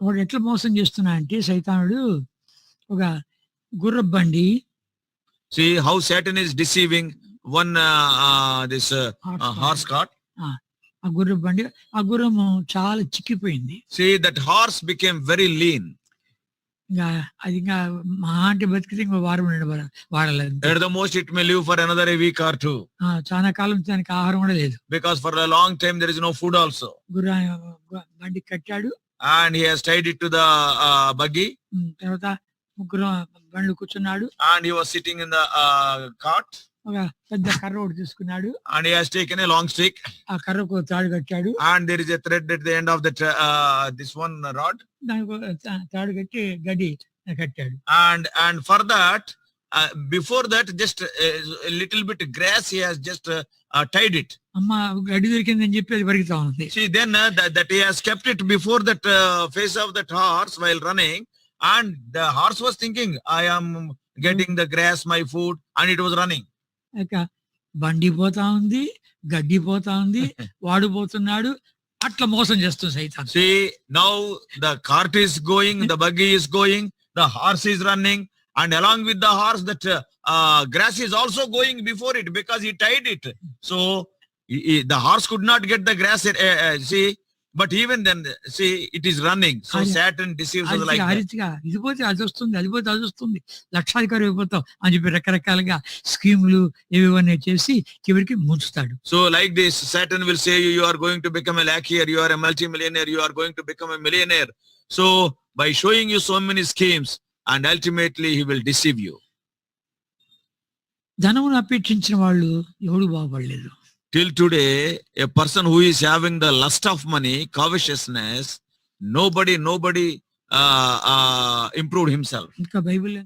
వాడు ఎట్లా మోసం చేస్తున్నా అంటే సైతానుడు ఒక గుర్రపు బండి See how Satan is deceiving one horse cart. ఆ గుర్రపు బండి, ఆ గుర్రము చాలా చిక్కిపోయింది. See that horse became very lean. ఇంకా అది ఇంకా మహా అంటే బతికితే ఇంకో వారం వాడాలి. At the most it may live for another a week or two. చాలా కాలం దానికి ఆహారం కూడా లేదు. Because for a long time there is no food also. బండి కట్టాడు. And he has tied it to the buggy. తర్వాత ముగ్గురు బండ్లు కూర్చున్నాడు. And he was sitting in the cart. ఒక పెద్ద కర్ర ఒకటి తీసుకున్నాడు. And he has taken a long stick. ఆ కర్రకు తాడు కట్టాడు. And there is a thread at the end of that this one rod. దానికి తాడు కట్టి గడ్డి కట్టాడు. And for that before that just a little bit grass he has just tied it. అమ్మ గడ్డి దొరికిందని చెప్పి అది పరిగెత్తా ఉంది. See then that he has kept it before that face of that horse while running, and the horse was thinking I am getting the grass, my food, and it was running. బండి పోతా ఉంది, గడ్డి పోతా ఉంది, వాడు పోతున్నాడు, అట్లా మోసం చేస్తుంది సైతాన్. See now the cart is going, the buggy is going, the horse is running, and along with the horse that grass is also going before it because he tied it. So the horse could not get the grass. See, but even then, see, it is running. So Satan deceives us like that. ఇది పోతే అది వస్తుంది, అది పోతే అది వస్తుంది, లక్షాధికారి అయిపోతాం అని చెప్పి రకరకాలుగా స్కీములు ఏవన్నీ చేసి చివరికి ముంచుతాడు. So like this, Satan will say you are going to become a lackey, you are a multi-millionaire, you are going to become a millionaire. So by showing you so many schemes, and ultimately he will deceive you. ధనమును అపేక్షించిన వాళ్ళు ఎవడు బాగుపడలేదు. Till today, a person who is having the lust of money, covetousness, nobody improved himself. ఇంకా Bible